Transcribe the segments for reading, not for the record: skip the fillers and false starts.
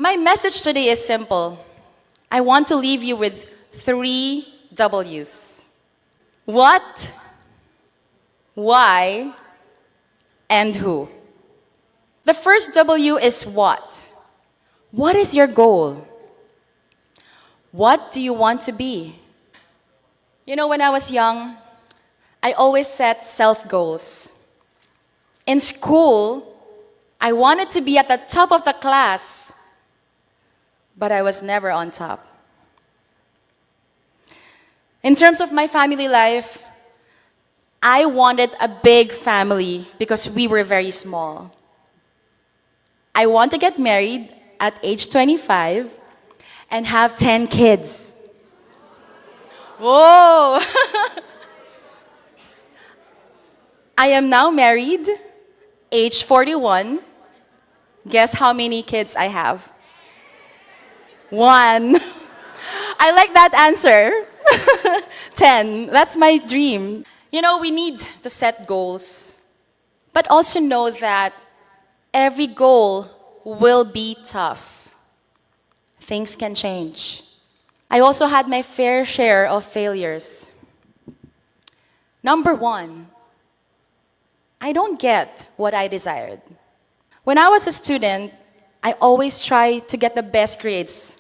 My message today is simple. I want to leave you with 3 W's. What, why, and who. The first W is what. What is your goal? What do you want to be? You know, when I was young, I always set self-goals. In school, I wanted to be at the top of the class, but I was never on top. In terms of my family life, I wanted a big family because we were very small. I want to get married at age 25 and have 10 kids. Whoa! I am now married, age 41. Guess how many kids I have? 1. I like that answer. 10. That's my dream. You know, we need to set goals, but also know that every goal will be tough. Things can change. I also had my fair share of failures. Number 1, I don't get what I desired. When I was a student, I always try to get the best grades,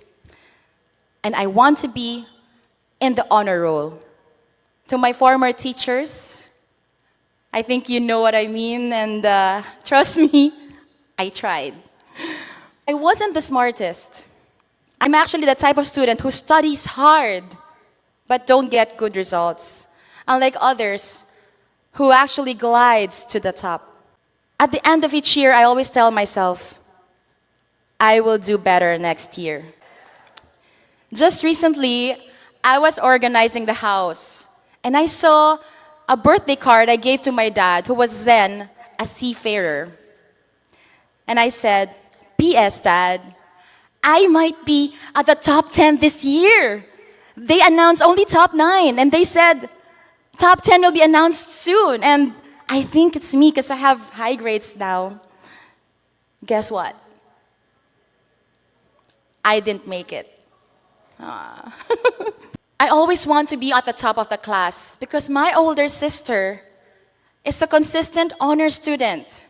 and I want to be in the honor roll. To my former teachers, I think you know what I mean, and trust me, I tried. I wasn't the smartest. I'm actually the type of student who studies hard, but don't get good results, unlike others who actually glides to the top. At the end of each year, I always tell myself, I will do better next year. Just recently, I was organizing the house, and I saw a birthday card I gave to my dad, who was then a seafarer. And I said, P.S. Dad, I might be at the top 10 this year. They announced only top 9, and they said top 10 will be announced soon. And I think it's me because I have high grades now. Guess what? I didn't make it. I always want to be at the top of the class because my older sister is a consistent honor student.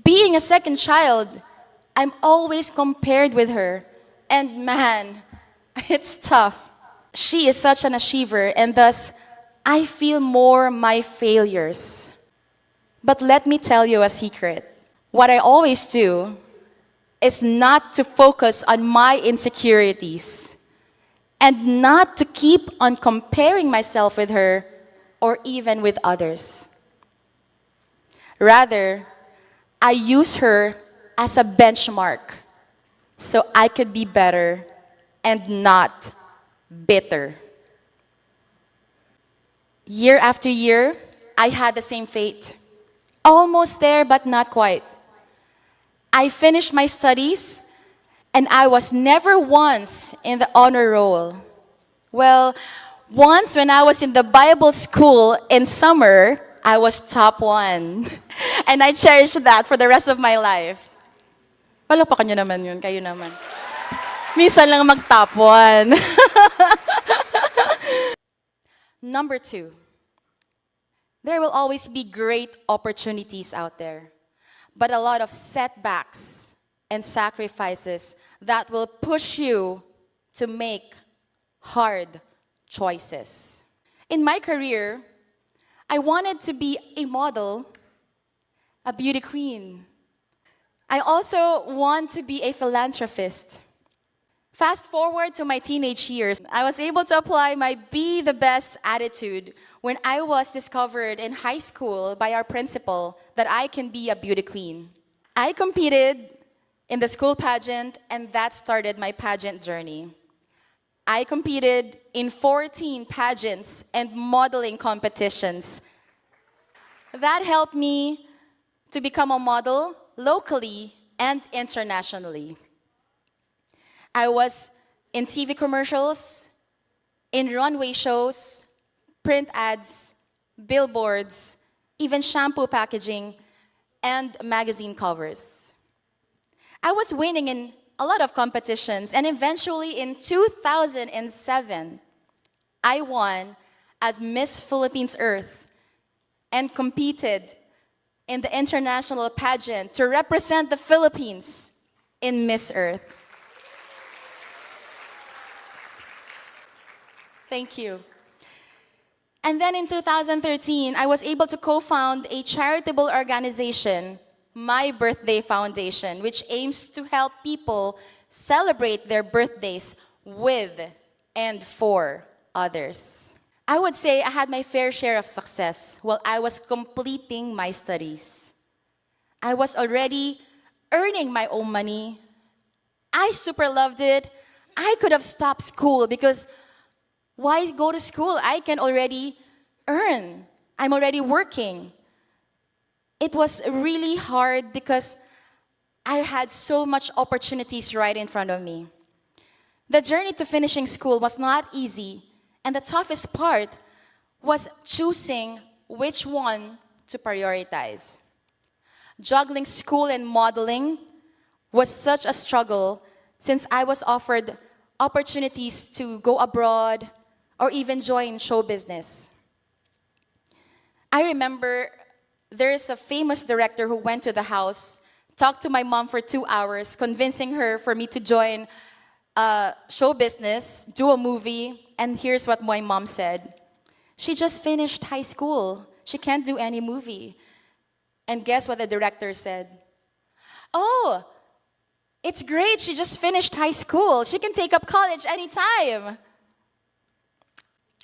Being a second child, I'm always compared with her. And man, it's tough. She is such an achiever, and thus, I feel more my failures. But let me tell you a secret. What I always do is not to focus on my insecurities and not to keep on comparing myself with her or even with others. Rather, I use her as a benchmark so I could be better and not bitter. Year after year, I had the same fate. Almost there, but not quite. I finished my studies, and I was never once in the honor roll. Well, once when I was in the Bible school in summer, I was top 1. And I cherish that for the rest of my life. Palakpakan nyo naman yun, kayo naman. Minsan lang mag-top 1. Number 2, there will always be great opportunities out there, but a lot of setbacks and sacrifices that will push you to make hard choices. In my career, I wanted to be a model, a beauty queen. I also want to be a philanthropist. Fast forward to my teenage years, I was able to apply my be the best attitude when I was discovered in high school by our principal that I can be a beauty queen. I competed in the school pageant, and that started my pageant journey. I competed in 14 pageants and modeling competitions. That helped me to become a model locally and internationally. I was in TV commercials, in runway shows, print ads, billboards, even shampoo packaging, and magazine covers. I was winning in a lot of competitions, and eventually in 2007, I won as Miss Philippines Earth and competed in the international pageant to represent the Philippines in Miss Earth. Thank you. And then in 2013, I was able to co-found a charitable organization, My Birthday Foundation, which aims to help people celebrate their birthdays with and for others. I would say I had my fair share of success while I was completing my studies. I was already earning my own money. I super loved it. I could have stopped school because why go to school? I can already earn. I'm already working. It was really hard because I had so much opportunities right in front of me. The journey to finishing school was not easy, and the toughest part was choosing which one to prioritize. Juggling school and modeling was such a struggle since I was offered opportunities to go abroad or even join show business. I remember there's a famous director who went to the house, talked to my mom for 2 hours, convincing her for me to join show business, do a movie, and here's what my mom said. She just finished high school. She can't do any movie. And guess what the director said? Oh, it's great. She just finished high school. She can take up college anytime.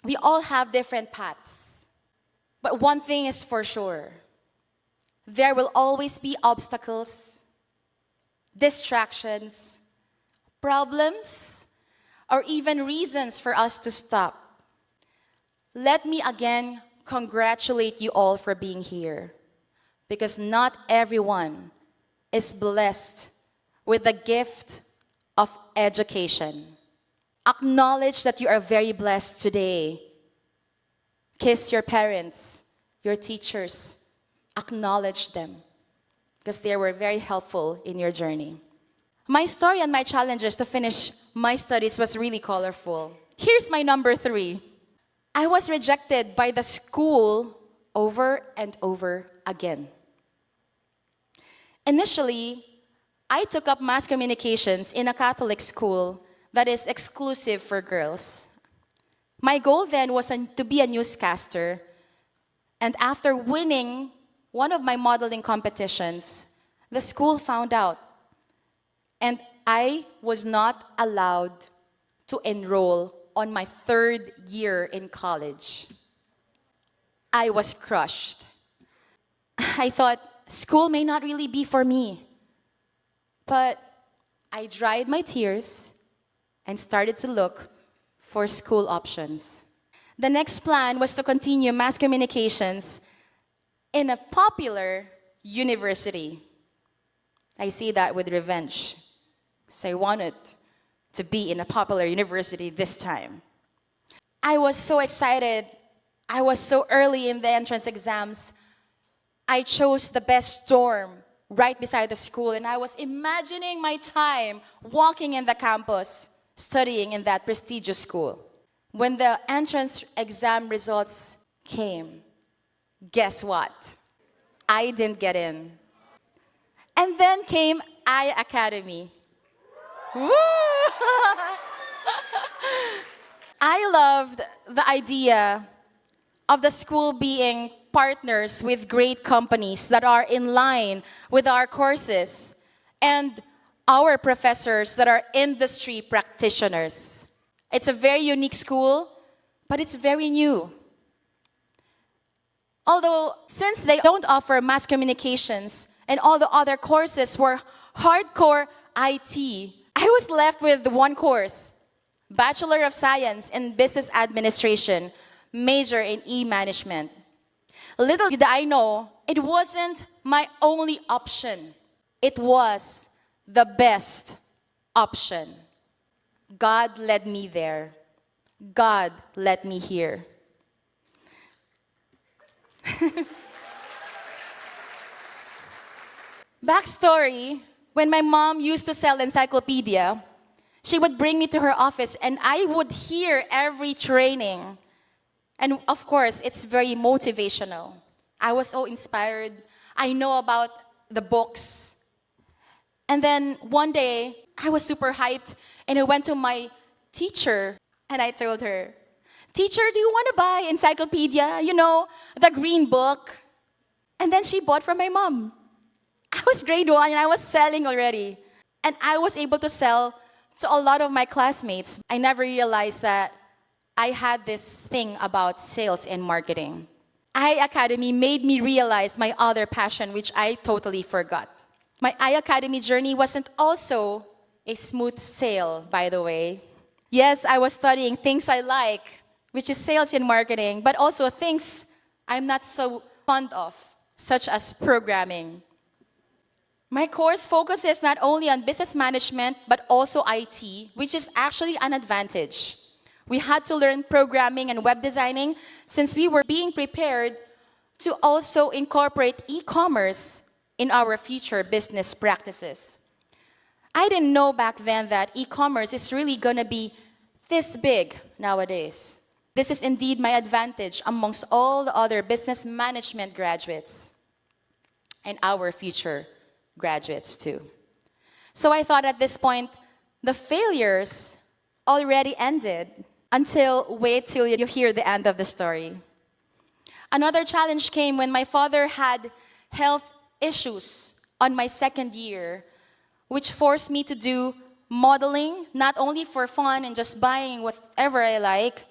We all have different paths. But one thing is for sure. There will always be obstacles, distractions, problems, or even reasons for us to stop. Let me again congratulate you all for being here, because not everyone is blessed with the gift of education. Acknowledge that you are very blessed today. Kiss your parents, your teachers. Acknowledge them because they were very helpful in your journey. My story and my challenges to finish my studies was really colorful. Here's my number 3. I was rejected by the school over and over again. Initially, I took up mass communications in a Catholic school that is exclusive for girls. My goal then was to be a newscaster, and after winning one of my modeling competitions, the school found out, and I was not allowed to enroll on my 3rd year in college. I was crushed. I thought school may not really be for me, but I dried my tears and started to look for school options. The next plan was to continue mass communications in a popular university. I say that with revenge. So I wanted to be in a popular university this time. I was so excited. I was so early in the entrance exams. I chose the best dorm right beside the school, and I was imagining my time walking in the campus, studying in that prestigious school. When the entrance exam results came, guess what? I didn't get in. And then came iAcademy. Woo! I loved the idea of the school being partners with great companies that are in line with our courses and our professors that are industry practitioners. It's a very unique school, but it's very new. Although, since they don't offer mass communications and all the other courses were hardcore IT, I was left with one course, Bachelor of Science in Business Administration, major in e-management. Little did I know, it wasn't my only option. It was the best option. God led me there. God led me here. Backstory, When my mom used to sell encyclopedia, she would bring me to her office and I would hear every training. And of course, it's very motivational. I was so inspired. I know about the books. And then one day, I was super hyped and I went to my teacher and I told her, "Teacher, do you want to buy encyclopedia? You know, the green book?" And then she bought from my mom. I was grade 1 and I was selling already. And I was able to sell to a lot of my classmates. I never realized that I had this thing about sales and marketing. iAcademy made me realize my other passion, which I totally forgot. My iAcademy journey wasn't also a smooth sail, by the way. Yes, I was studying things I like, which is sales and marketing, but also things I'm not so fond of, such as programming. My course focuses not only on business management, but also IT, which is actually an advantage. We had to learn programming and web designing since we were being prepared to also incorporate e-commerce in our future business practices. I didn't know back then that e-commerce is really going to be this big nowadays. This is indeed my advantage amongst all the other business management graduates and our future graduates too. So I thought at this point, the failures already ended until wait till you hear the end of the story. Another challenge came when my father had health issues on my second year, which forced me to do modeling, not only for fun and just buying whatever I like,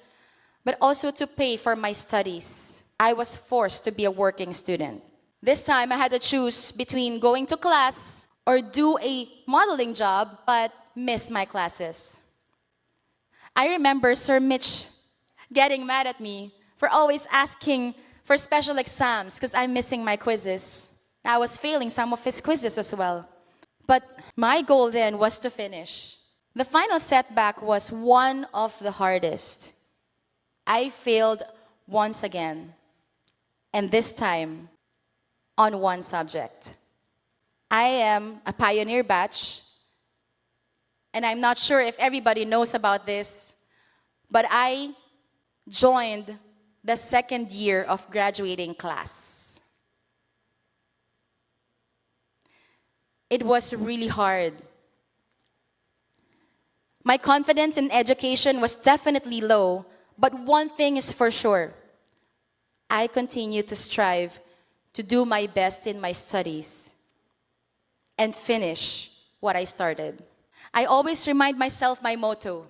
but also to pay for my studies. I was forced to be a working student. This time, I had to choose between going to class or do a modeling job, but miss my classes. I remember Sir Mitch getting mad at me for always asking for special exams because I'm missing my quizzes. I was failing some of his quizzes as well. But my goal then was to finish. The final setback was one of the hardest. I failed once again, and this time, on one subject. I am a pioneer batch, and I'm not sure if everybody knows about this, but I joined the second year of graduating class. It was really hard. My confidence in education was definitely low, but one thing is for sure. I continue to strive to do my best in my studies and finish what I started. I always remind myself my motto: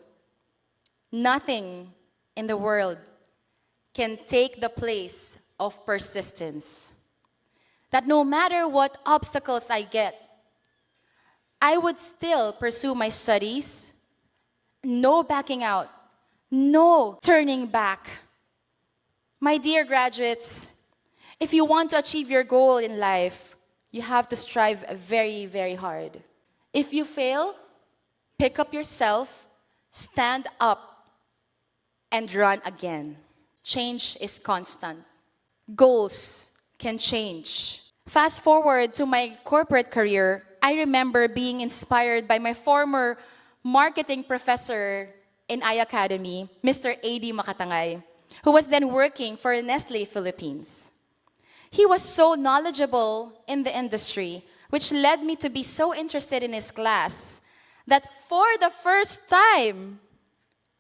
nothing in the world can take the place of persistence. That no matter what obstacles I get, I would still pursue my studies. No backing out, no turning back. My dear graduates, if you want to achieve your goal in life, you have to strive very, very hard. If you fail, pick up yourself, stand up, and run again. Change is constant. Goals can change. Fast forward to my corporate career, I remember being inspired by my former marketing professor in iAcademy, Mr. A.D. Makatangay, who was then working for Nestle Philippines. He was so knowledgeable in the industry, which led me to be so interested in his class that for the first time,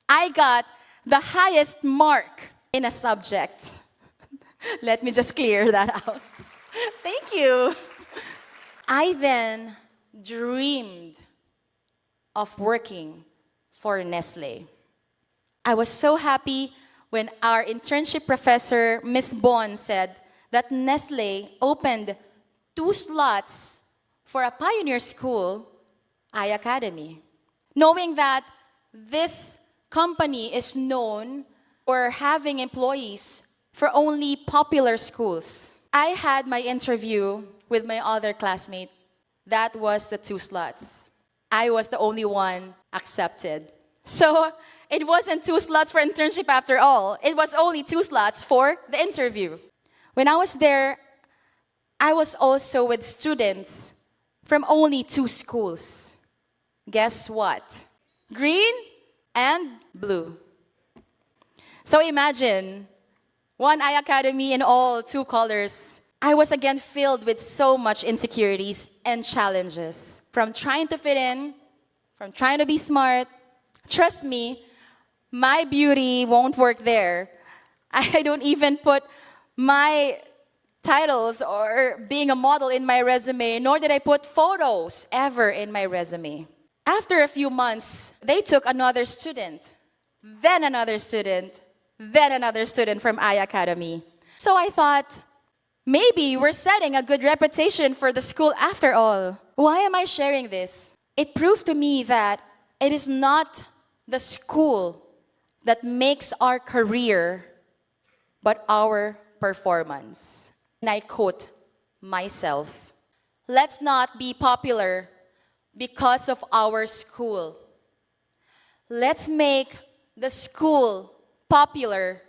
I got the highest mark in a subject. Let me just clear that out. Thank you. I then dreamed of working for Nestle. I was so happy when our internship professor, Ms. Bon, said that Nestle opened 2 slots for a pioneer school, iAcademy. Knowing that this company is known for having employees for only popular schools. I had my interview with my other classmate. That was the 2 slots. I was the only one accepted. So it wasn't 2 slots for internship after all. It was only 2 slots for the interview. When I was there, I was also with students from only two schools. Guess what? Green and blue. So imagine, one iAcademy in all two colors. I was again filled with so much insecurities and challenges. From trying to fit in, from trying to be smart. Trust me, my beauty won't work there. I don't even put my titles or being a model in my resume, nor did I put photos ever in my resume. After a few months, they took another student, then another student, then another student from iAcademy. So I thought, maybe we're setting a good reputation for the school after all. Why am I sharing this? It proved to me that it is not the school that makes our career, but our performance. And I quote myself, let's not be popular because of our school. Let's make the school popular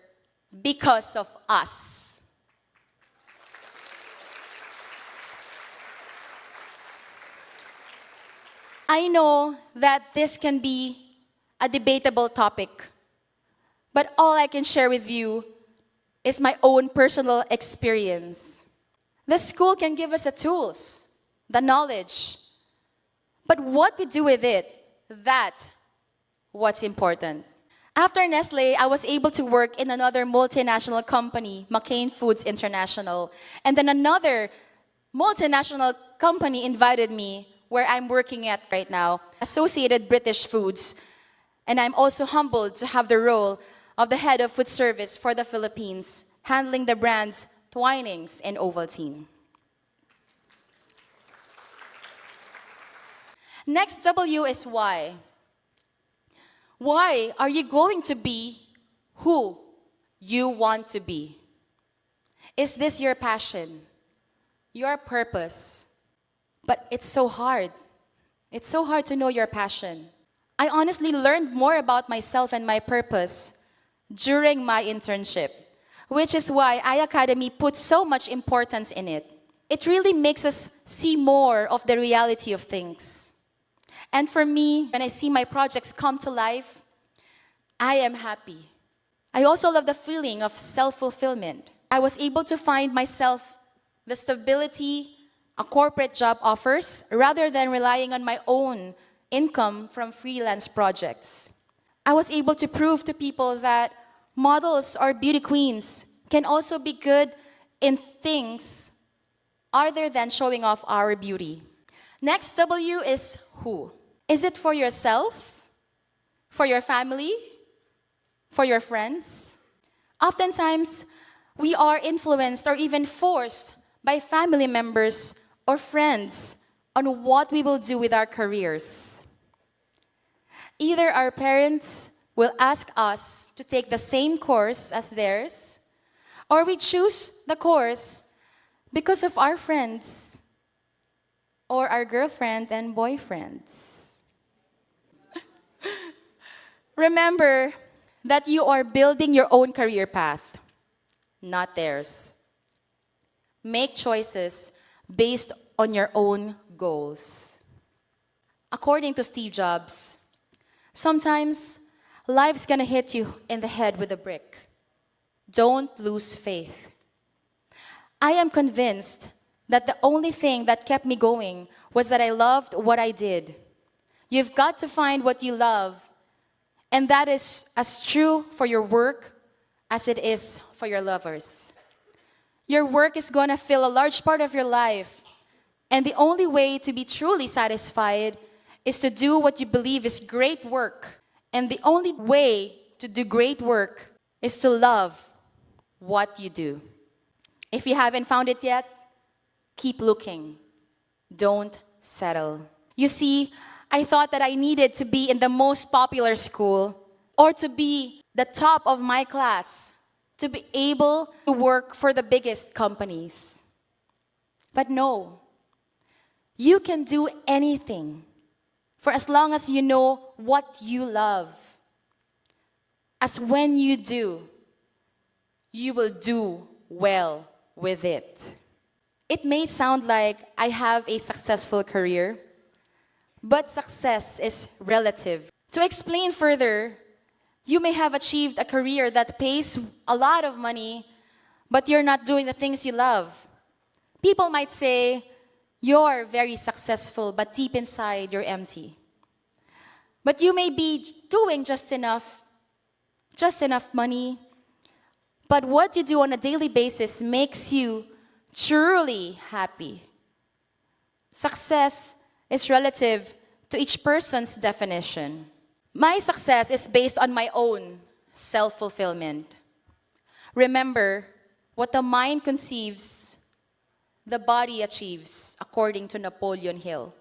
because of us. I know that this can be a debatable topic, but all I can share with you is my own personal experience. The school can give us the tools, the knowledge, but what we do with it, that's what's important. After Nestle, I was able to work in another multinational company, McCain Foods International, and then another multinational company invited me where I'm working at right now, Associated British Foods, and I'm also humbled to have the role of the head of food service for the Philippines, handling the brands Twinings and Ovaltine. Next W is why. Why are you going to be who you want to be? Is this your passion, your purpose? But it's so hard. It's so hard to know your passion. I honestly learned more about myself and my purpose during my internship, which is why iAcademy puts so much importance in it. It really makes us see more of the reality of things. And for me, when I see my projects come to life, I am happy. I also love the feeling of self-fulfillment. I was able to find myself the stability a corporate job offers rather than relying on my own income from freelance projects. I was able to prove to people that models or beauty queens can also be good in things other than showing off our beauty. Next W is who. Is it for yourself? For your family? For your friends? Oftentimes, we are influenced or even forced by family members or friends on what we will do with our careers. Either our parents will ask us to take the same course as theirs, or we choose the course because of our friends or our girlfriend and boyfriends. Remember that you are building your own career path, not theirs. Make choices based on your own goals. According to Steve Jobs, sometimes life's gonna hit you in the head with a brick. Don't lose faith. I am convinced that the only thing that kept me going was that I loved what I did. You've got to find what you love, and that is as true for your work as it is for your lovers. Your work is going to fill a large part of your life, and the only way to be truly satisfied is to do what you believe is great work. And the only way to do great work is to love what you do. If you haven't found it yet, keep looking. Don't settle. You see, I thought that I needed to be in the most popular school or to be the top of my class to be able to work for the biggest companies. But no, you can do anything for as long as you know what you love. As when you do, you will do well with it. It may sound like I have a successful career, but success is relative. To explain further, you may have achieved a career that pays a lot of money, but you're not doing the things you love. People might say, you're very successful, but deep inside, you're empty. But you may be doing just enough money, but what you do on a daily basis makes you truly happy. Success is relative to each person's definition. My success is based on my own self-fulfillment. Remember, what the mind conceives, the body achieves, according to Napoleon Hill.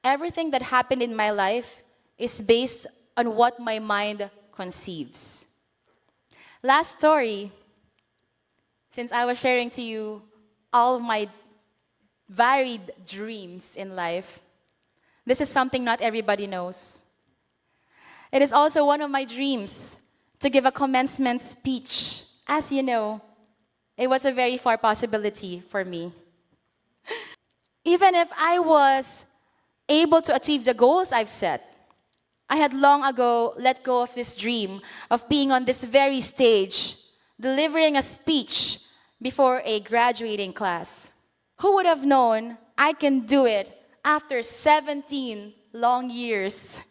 Everything that happened in my life is based on what my mind conceives. Last story, since I was sharing to you all of my varied dreams in life, this is something not everybody knows. It is also one of my dreams to give a commencement speech. As you know, it was a very far possibility for me. Even if I was able to achieve the goals I've set, I had long ago let go of this dream of being on this very stage, delivering a speech before a graduating class. Who would have known I can do it after 17 long years?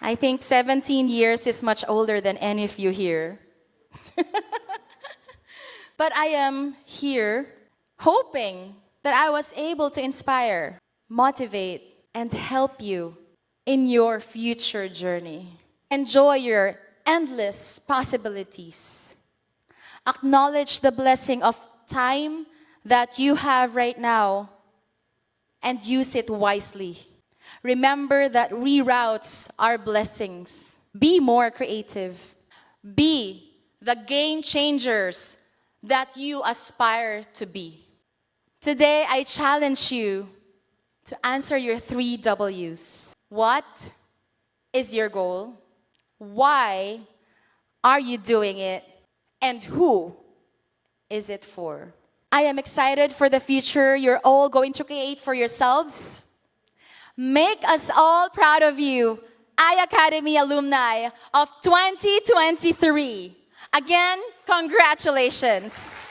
I think 17 years is much older than any of you here. But I am here hoping that I was able to inspire, motivate, and help you in your future journey. Enjoy your endless possibilities. Acknowledge the blessing of time that you have right now and use it wisely. Remember that reroutes are blessings. Be more creative. Be the game changers that you aspire to be. Today, I challenge you to answer your 3 W's. What is your goal? Why are you doing it? And who is it for? I am excited for the future you're all going to create for yourselves. Make us all proud of you, iAcademy alumni of 2023. Again, congratulations.